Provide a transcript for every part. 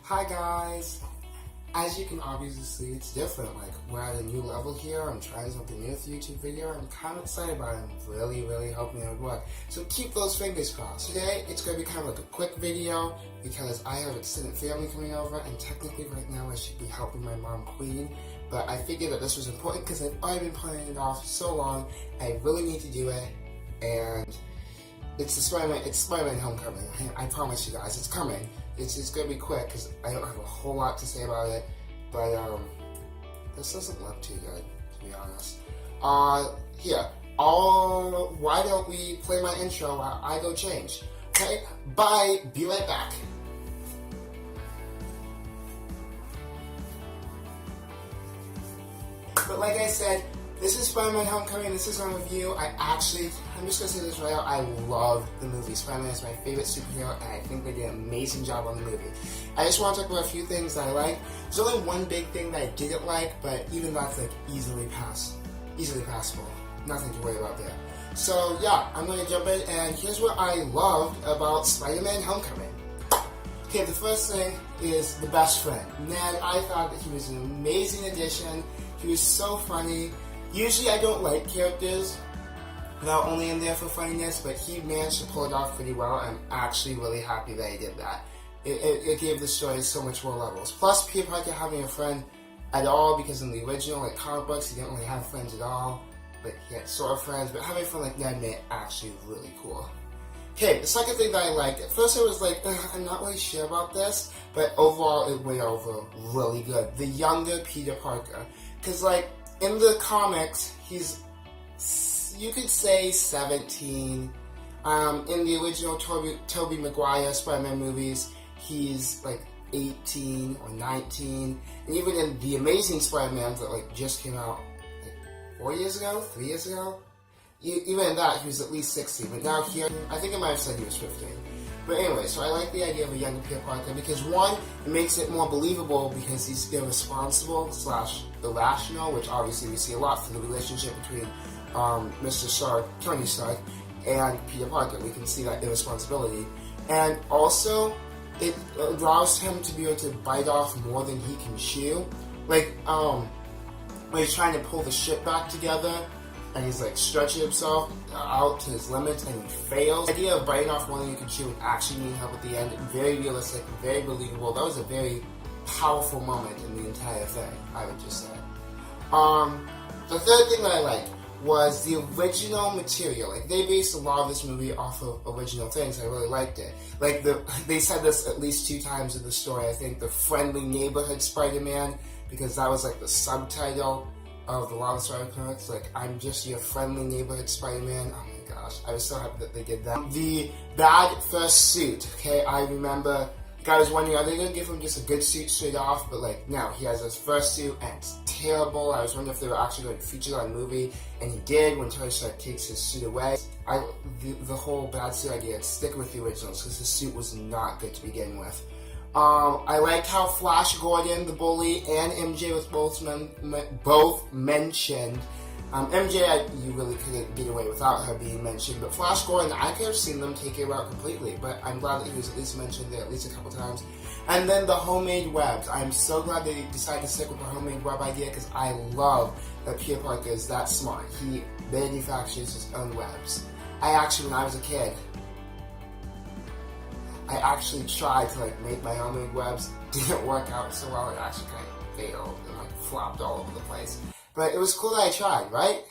Hi guys! As you can obviously see, it's different. Like, we're at a new level here. I'm trying something new with the YouTube video. I'm kind of excited about it. I'm really hoping it would work. So keep those fingers crossed. Today, it's going to be kind of like a quick video because I have extended family coming over, and technically right now I should be helping my mom clean. But I figured that this was important because I've already been putting it off so long. I really need to do it, and it's Spider-Man Homecoming. I promise you guys, it's coming. It's gonna be quick because I don't have a whole lot to say about it, but this doesn't look too good, to be honest. Why don't we play my intro while I go change? Okay, bye. Be right back. But like I said, this is Spider-Man Homecoming. This is my review. I'm just gonna say this right out. I love the movie. Spider-Man is my favorite superhero, and I think they did an amazing job on the movie. I just want to talk about a few things that I like. There's only one big thing that I didn't like, but even that's like easily passable. Nothing to worry about there. So yeah, I'm gonna jump in, and here's what I loved about Spider-Man Homecoming. Okay, the first thing is the best friend. Ned, I thought that he was an amazing addition. He was so funny. Usually I don't like characters that are only in there for funniness, but he managed to pull it off pretty well. I'm actually really happy that he did that. It gave the story so much more levels. Plus, Peter Parker having a friend at all, because in the original, like, comic books, he didn't really have friends at all. Like, he had sort of friends, but having a friend like Ned made it actually really cool. Okay, the second thing that I liked, at first I was like, I'm not really sure about this, but overall it went over really good. The younger Peter Parker. Because, like, in the comics, he's, you could say 17. In the original Tobey Maguire Spider-Man movies, he's like 18 or 19. And even in The Amazing Spider-Man that like just came out like 4 years ago, 3 years ago, even in that he was at least 16. But now here, I think I might have said he was 15. But anyway, so I like the idea of a younger Peter Parker because one, it makes it more believable because he's irresponsible / irrational, which obviously we see a lot from the relationship between Mr. Stark, Tony Stark, and Peter Parker. We can see that irresponsibility. And also, it allows him to be able to bite off more than he can chew. Like, when he's trying to pull the ship back together, and he's like stretching himself out to his limits, and he fails. The idea of biting off more than you can chew and actually needing help at the end, very realistic, very believable. That was a very powerful moment in the entire thing, I would just say. The third thing that I liked was the original material. Like, they based a lot of this movie off of original things. I really liked it. Like, they said this at least 2 times in the story. I think the Friendly Neighborhood Spider-Man, because that was like the subtitle of a lot of Spider-Man comics. Like, I'm just your friendly neighborhood Spider-Man. Oh my gosh, I was so happy that they did that. The bad first suit, okay, I remember, like, I was wondering, are they going to give him just a good suit straight off? But like, no, he has his first suit and it's terrible. I was wondering if they were actually going to feature that in the movie, and he did when Tony Stark takes his suit away. The whole bad suit idea, stick with the originals, because his suit was not good to begin with. I liked how Flash Gordon, the bully, and MJ was both mentioned. MJ, you really couldn't get away without her being mentioned, but Flash Gordon, I could have seen them take it out completely, but I'm glad that he was at least mentioned there at least a couple times. And then the homemade webs. I'm so glad they decided to stick with the homemade web idea, because I love that Peter Parker is that smart. He manufactures his own webs. When I was a kid, I actually tried to like make my homemade webs. Didn't work out so well. It actually kind of failed and like flopped all over the place. But it was cool that I tried, right?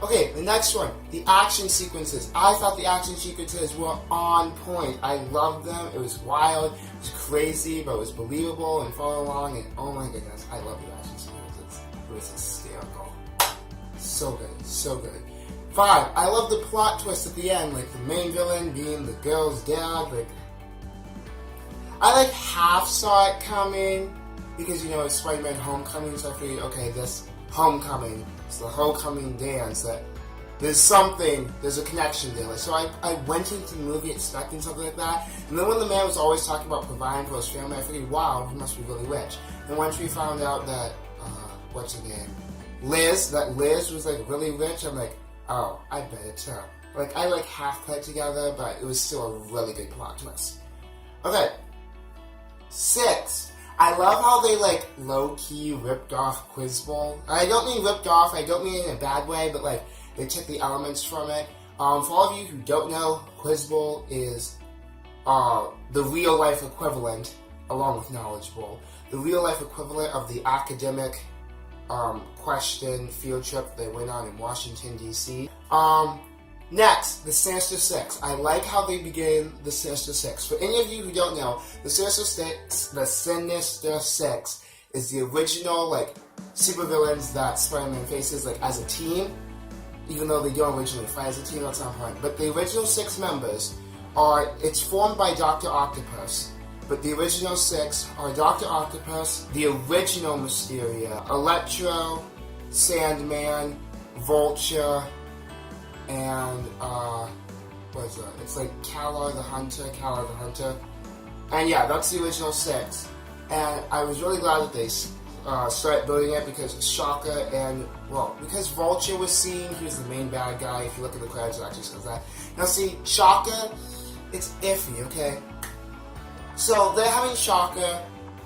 Okay, the next one, the action sequences. I thought the action sequences were on point. I loved them. It was wild, it was crazy, but it was believable and following along. And oh my goodness, I love the action sequences. It was hysterical. So good, so good. 5, I love the plot twist at the end, like the main villain being the girl's dad. Like, I like half saw it coming because, you know, it's Spider-Man Homecoming, so I figured, okay, this Homecoming, it's the Homecoming dance, that there's a connection there. Like, so I went into the movie expecting something like that, and then when the man was always talking about providing for his family, I figured, wow, he must be really rich. And once we found out that, what's her name? Liz was like really rich, I'm like, oh, I bet it's her. Like, I half put it together, but it was still a really good plot twist. Okay, 6. I love how they like low-key ripped off Quiz Bowl. I don't mean ripped off, I don't mean in a bad way, but like they took the elements from it. For all of you who don't know, Quiz Bowl is the real-life equivalent, along with Knowledge Bowl, the real-life equivalent of the academic question field trip they went on in Washington, D.C. Next, the Sinister Six. I like how they begin the Sinister Six. For any of you who don't know, the Sinister Six is the original, like, supervillains that Spider-Man faces, like, as a team. Even though they don't originally fight as a team, that's not fun. But the original 6 members it's formed by Dr. Octopus. But the original 6 are Dr. Octopus, the original Mysterio, Electro, Sandman, Vulture, and, what is that? It's like Kala the Hunter. And yeah, that's the original 6. And I was really glad that they started building it because Shaka because Vulture was seen, he was the main bad guy. If you look at the credits, it actually says that. Now see, Shaka, it's iffy, okay? So they're having Shaka,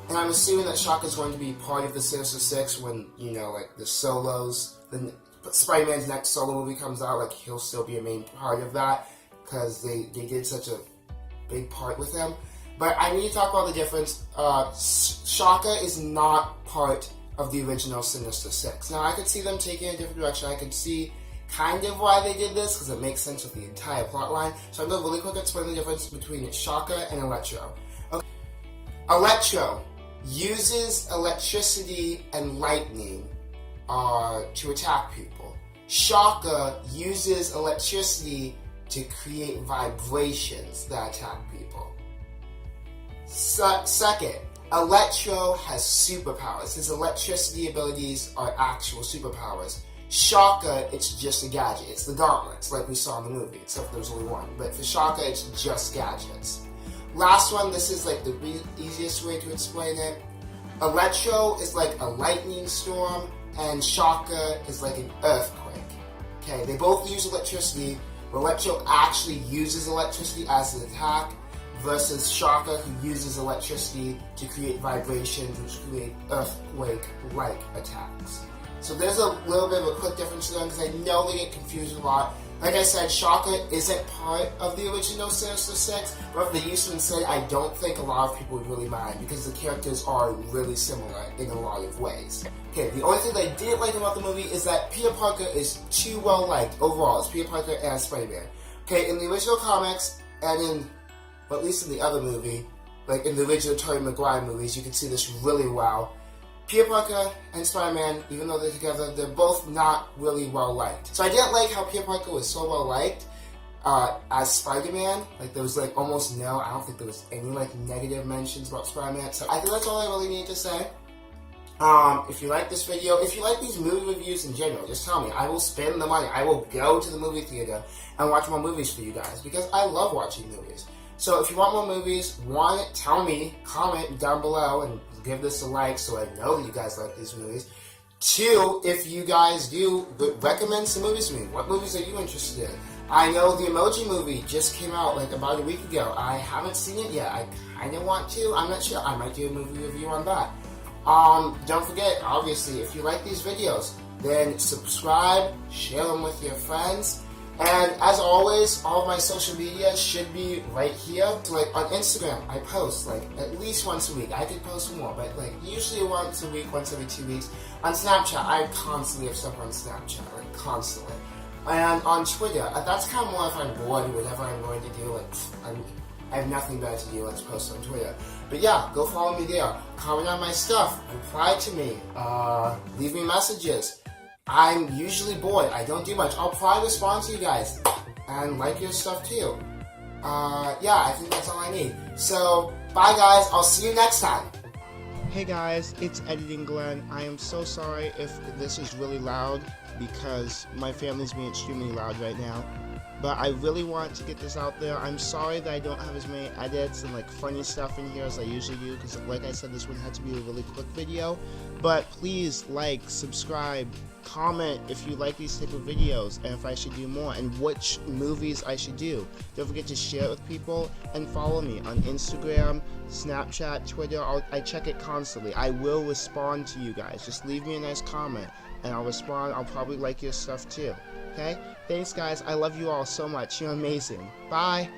and I'm assuming that Shaka's going to be part of the Sinister Six when, you know, like the solos, then Spider-Man's next solo movie comes out, like he'll still be a main part of that because they did such a big part with him. But I need to talk about the difference. Shaka is not part of the original Sinister Six. Now I could see them taking a different direction. I could see kind of why they did this because it makes sense with the entire plot line. So I'm going to really quick explain the difference between Shaka and Electro. Okay. Electro uses electricity and lightning to attack people. Shaka uses electricity to create vibrations that attack people. Second, Electro has superpowers. His electricity abilities are actual superpowers. Shaka, it's just a gadget. It's the gauntlets, like we saw in the movie, except there's only one. But for Shaka, it's just gadgets. Last one, this is like the easiest way to explain it. Electro is like a lightning storm, and Shaka is like an earthquake. Okay, they both use electricity, but Electro actually uses electricity as an attack, versus Shaka, who uses electricity to create vibrations, which create earthquake-like attacks. So there's a little bit of a quick difference to them, because I know they get confused a lot. Like I said, Shaka isn't part of the original Sinister Six, but if they used to instead, I don't think a lot of people would really mind, because the characters are really similar in a lot of ways. Okay, the only thing that I didn't like about the movie is that Peter Parker is too well liked overall. It's Peter Parker and Spider-Man. Okay, in the original comics, and at least in the other movie, like in the original Tobey Maguire movies, you can see this really well. Peter Parker and Spider-Man, even though they're together, they're both not really well liked. So I didn't like how Peter Parker was so well liked as Spider-Man. Like there was like almost I don't think there was any like negative mentions about Spider-Man. So I think that's all I really need to say. If you like this video, if you like these movie reviews in general, just tell me. I will spend the money. I will go to the movie theater and watch more movies for you guys because I love watching movies. So if you want more movies, one, tell me, comment down below and give this a like so I know that you guys like these movies. 2, if you guys do, recommend some movies to me. What movies are you interested in? I know the Emoji Movie just came out like about a week ago. I haven't seen it yet. I kind of want to. I'm not sure. I might do a movie review on that. Don't forget, obviously, if you like these videos, then subscribe, share them with your friends. And as always, all of my social media should be right here. So like on Instagram, I post like at least once a week. I could post more, but like usually once a week, once every 2 weeks. On Snapchat, I constantly have stuff on Snapchat, like constantly. And on Twitter, that's kind of more if I'm bored or whatever I'm going to do. Like I have nothing better to do, let's post on Twitter. But yeah, go follow me there. Comment on my stuff. Reply to me. Leave me messages. I'm usually bored. I don't do much. I'll probably respond to you guys and like your stuff too. Yeah, I think that's all I need. So, bye guys. I'll see you next time. Hey guys, it's Editing Glenn. I am so sorry if this is really loud because my family's being extremely loud right now. But I really want to get this out there. I'm sorry that I don't have as many edits and like funny stuff in here as I usually do because like I said, this one had to be a really quick video. But please like, subscribe, comment if you like these type of videos and if I should do more and which movies I should do. Don't forget to share it with people and follow me on Instagram, Snapchat, Twitter. I check it constantly. I will respond to you guys. Just leave me a nice comment and I'll respond. I'll probably like your stuff too. Okay? Thanks guys. I love you all so much. You're amazing. Bye.